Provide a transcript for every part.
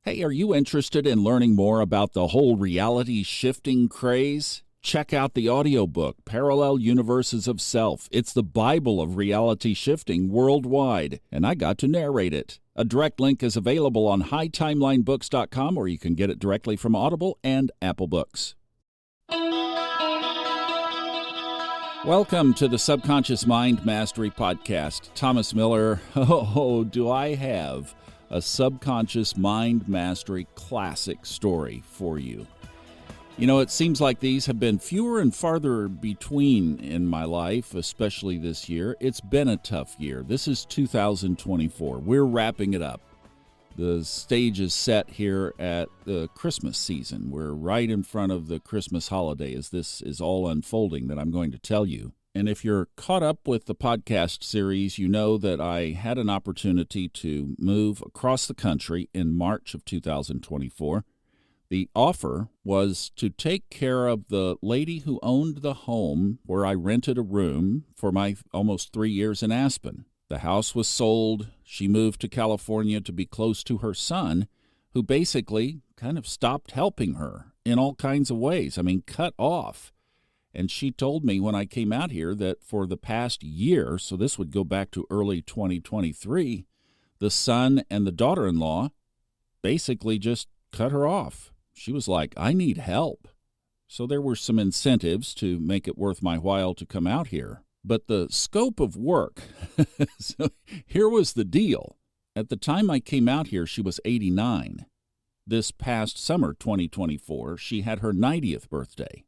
Hey, are you interested in learning more about the whole reality shifting craze? Check out the audiobook, Parallel Universes of Self. It's the Bible of reality shifting worldwide, and I got to narrate it. A direct link is available on hightimelinebooks.com, or you can get it directly from Audible and Apple Books. Welcome to the Subconscious Mind Mastery Podcast. Thomas Miller. Oh, do I have a subconscious mind mastery classic story for you. You know, it seems like these have been fewer and farther between in my life, especially this year. It's been a tough year. This is 2024. We're wrapping it up. The stage is set here at the Christmas season. We're right in front of the Christmas holiday as this is all unfolding that I'm going to tell you. And if you're caught up with the podcast series, you know that I had an opportunity to move across the country in March of 2024. The offer was to take care of the lady who owned the home where I rented a room for my almost 3 years in Aspen. The house was sold. She moved to California to be close to her son, who basically kind of stopped helping her in all kinds of ways. I mean, cut off. And she told me when I came out here that for the past year, so this would go back to early 2023, the son and the daughter-in-law basically just cut her off. She was like, I need help. So there were some incentives to make it worth my while to come out here. But the scope of work, so here was the deal. At the time I came out here, she was 89. This past summer, 2024, she had her 90th birthday.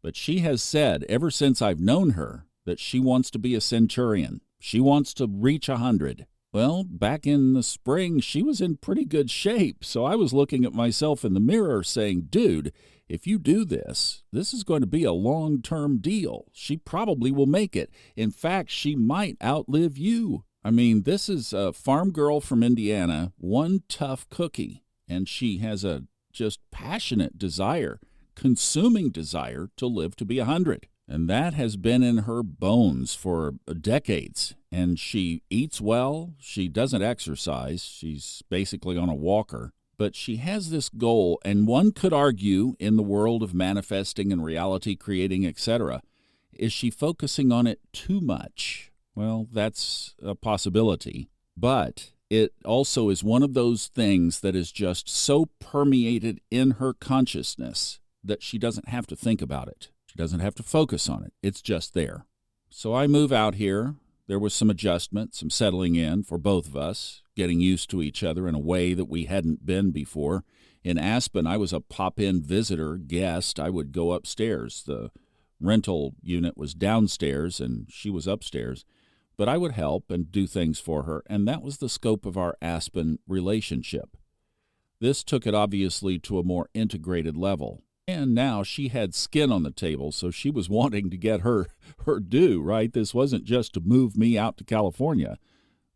But she has said ever since I've known her that she wants to be a centurion. She wants to reach 100. Well, back in the spring, she was in pretty good shape. So I was looking at myself in the mirror saying, dude, if you do this, this is going to be a long-term deal. She probably will make it. In fact, she might outlive you. I mean, this is a farm girl from Indiana, one tough cookie, and she has a just passionate desire, consuming desire to live to be 100. And that has been in her bones for decades. And she eats well. She doesn't exercise. She's basically on a walker. But she has this goal, and one could argue in the world of manifesting and reality creating, etc., is she focusing on it too much? Well, that's a possibility. But it also is one of those things that is just so permeated in her consciousness that she doesn't have to think about it. She doesn't have to focus on it. It's just there. So I move out here. There was some adjustment, some settling in for both of us, getting used to each other in a way that we hadn't been before. In Aspen, I was a pop-in visitor, guest. I would go upstairs. The rental unit was downstairs, and she was upstairs. But I would help and do things for her, and that was the scope of our Aspen relationship. This took it obviously to a more integrated level. And now she had skin on the table, so she was wanting to get her due, right? This wasn't just to move me out to California.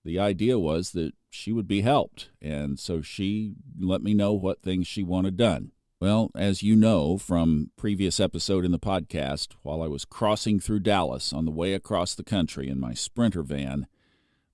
The idea was that she would be helped, and so she let me know what things she wanted done. Well, as you know from previous episode in the podcast, while I was crossing through Dallas on the way across the country in my Sprinter van,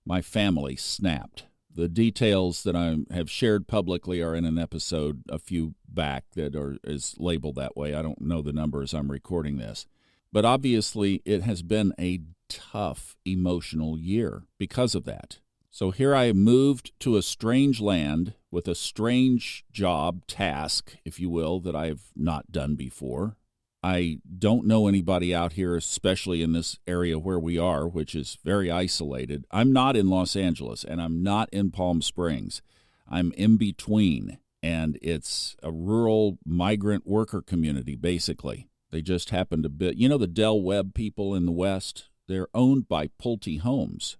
my family snapped. The details that I have shared publicly are in an episode a few back that is labeled that way. I don't know the number as I'm recording this. But obviously, it has been a tough emotional year because of that. So here I moved to a strange land with a strange job, task, if you will, that I've not done before. I don't know anybody out here, especially in this area where we are, which is very isolated. I'm not in Los Angeles, and I'm not in Palm Springs. I'm in between, and it's a rural migrant worker community, basically. They just happen to be, you know, the Del Webb people in the West, they're owned by Pulte Homes.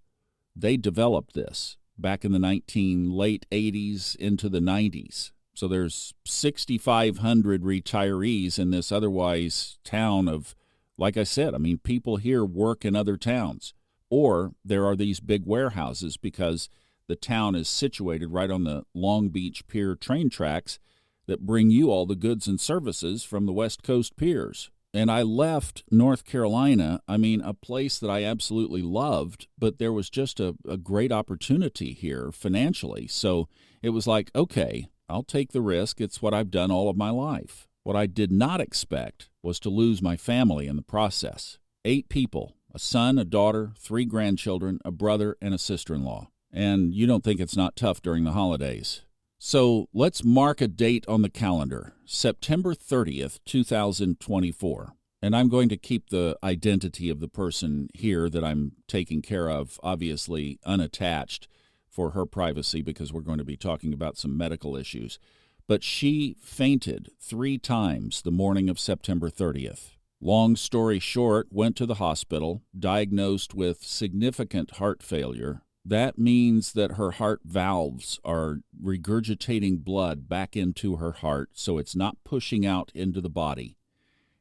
They developed this back in the late 80s into the 90s. So there's 6,500 retirees in this otherwise town of, like I said, I mean, people here work in other towns. Or there are these big warehouses because the town is situated right on the Long Beach Pier train tracks that bring you all the goods and services from the West Coast piers. And I left North Carolina, I mean, a place that I absolutely loved, but there was just a great opportunity here financially. So it was like, okay, I'll take the risk. It's what I've done all of my life. What I did not expect was to lose my family in the process. 8 people, a son, a daughter, 3 grandchildren, a brother, and a sister-in-law. And you don't think it's not tough during the holidays. So let's mark a date on the calendar, September 30th, 2024. And I'm going to keep the identity of the person here that I'm taking care of, obviously unattached for her privacy, because we're going to be talking about some medical issues. But she fainted 3 times the morning of September 30th. Long story short, went to the hospital, diagnosed with significant heart failure. That means that her heart valves are regurgitating blood back into her heart, so it's not pushing out into the body.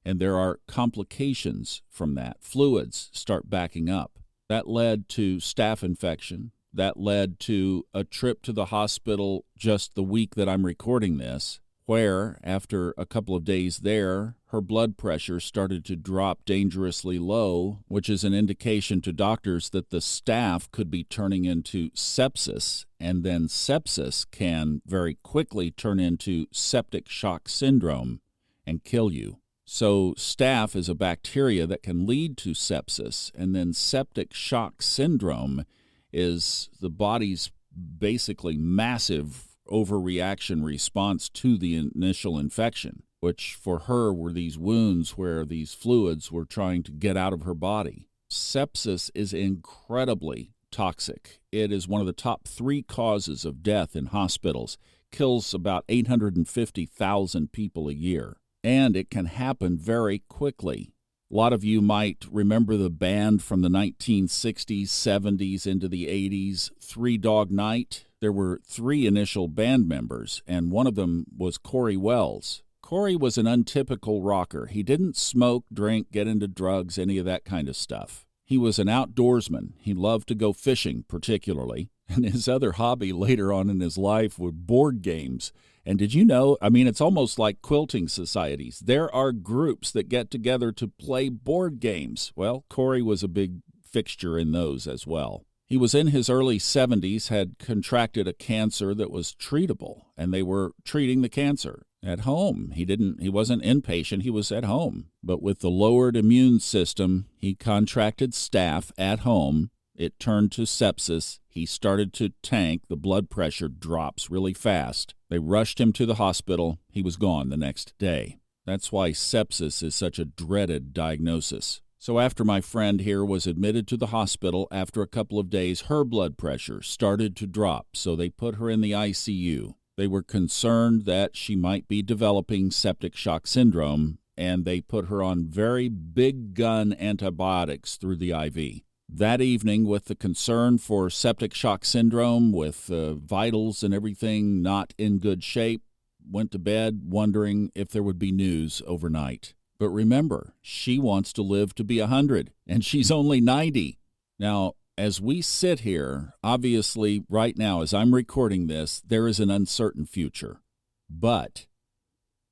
And there are complications from that. Fluids start backing up. That led to staph infection. That led to a trip to the hospital just the week that I'm recording this, where, after a couple of days there, her blood pressure started to drop dangerously low, which is an indication to doctors that the staph could be turning into sepsis, and then sepsis can very quickly turn into septic shock syndrome and kill you. So staph is a bacteria that can lead to sepsis, and then septic shock syndrome is the body's basically massive overreaction response to the initial infection, which for her were these wounds where these fluids were trying to get out of her body. Sepsis is incredibly toxic. It is one of the top 3 causes of death in hospitals, kills about 850,000 people a year, and it can happen very quickly. A lot of you might remember the band from the 1960s, 70s, into the 80s, Three Dog Night. There were 3 initial band members, and one of them was Corey Wells. Corey was an untypical rocker. He didn't smoke, drink, get into drugs, any of that kind of stuff. He was an outdoorsman. He loved to go fishing, particularly. And his other hobby later on in his life were board games. And did you know, it's almost like quilting societies. There are groups that get together to play board games. Well, Corey was a big fixture in those as well. He was in his early 70s, had contracted a cancer that was treatable, and they were treating the cancer at home. He wasn't inpatient, he was at home. But with the lowered immune system, he contracted staph at home. It turned to sepsis. He started to tank. The blood pressure drops really fast. They rushed him to the hospital. He was gone the next day. That's why sepsis is such a dreaded diagnosis. So after my friend here was admitted to the hospital, after a couple of days, her blood pressure started to drop, so they put her in the ICU. They were concerned that she might be developing septic shock syndrome, and they put her on very big gun antibiotics through the IV. That evening, with the concern for septic shock syndrome, with vitals and everything not in good shape, went to bed wondering if there would be news overnight. But remember, she wants to live to be 100, and she's only 90. Now, as we sit here, obviously right now as I'm recording this, there is an uncertain future. But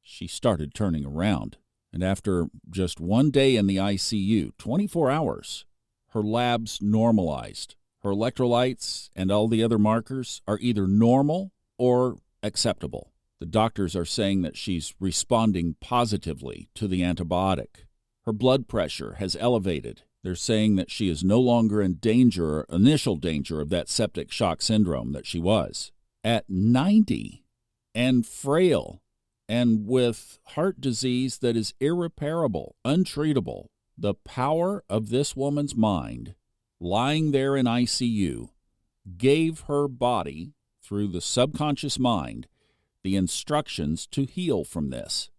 she started turning around. And after just one day in the ICU, 24 hours, her labs normalized. Her electrolytes and all the other markers are either normal or acceptable. The doctors are saying that she's responding positively to the antibiotic. Her blood pressure has elevated. They're saying that she is no longer in danger, initial danger of that septic shock syndrome that she was. At 90 and frail and with heart disease that is irreparable, untreatable, the power of this woman's mind, lying there in ICU, gave her body, through the subconscious mind, the instructions to heal from this.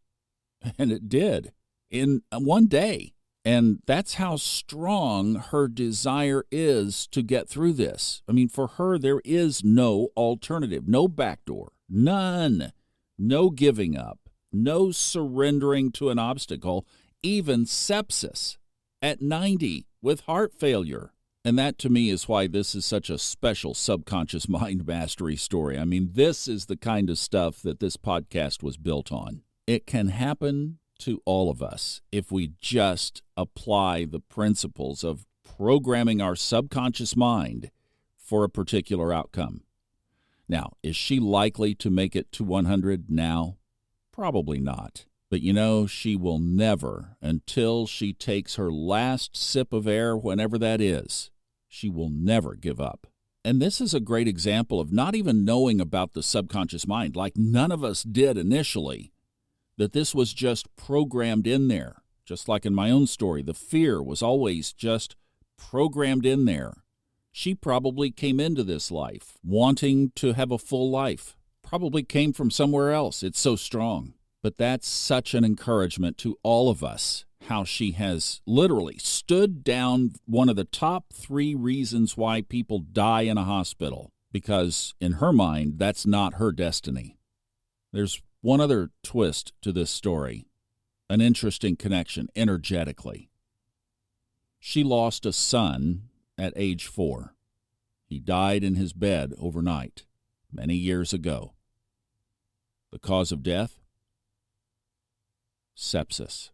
And it did in one day. And that's how strong her desire is to get through this. For her, there is no alternative, no backdoor, none, no giving up, no surrendering to an obstacle, even sepsis at 90 with heart failure. And that, to me, is why this is such a special subconscious mind mastery story. This is the kind of stuff that this podcast was built on. It can happen to all of us if we just apply the principles of programming our subconscious mind for a particular outcome. Now, is she likely to make it to 100 now? Probably not. But she will never, until she takes her last sip of air, whenever that is, she will never give up. And this is a great example of not even knowing about the subconscious mind, like none of us did initially, that this was just programmed in there. Just like in my own story, the fear was always just programmed in there. She probably came into this life wanting to have a full life. Probably came from somewhere else. It's so strong. But that's such an encouragement to all of us, how she has literally stood down one of the top 3 reasons why people die in a hospital, because in her mind, that's not her destiny. There's one other twist to this story, an interesting connection energetically. She lost a son at age 4. He died in his bed overnight, many years ago. The cause of death? Sepsis.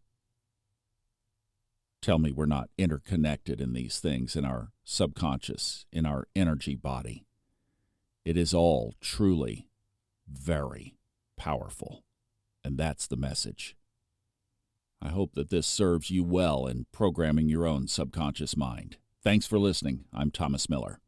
Tell me we're not interconnected in these things, in our subconscious, in our energy body. It is all truly very powerful, and that's the message. I hope that this serves you well in programming your own subconscious mind. Thanks for listening. I'm Thomas Miller.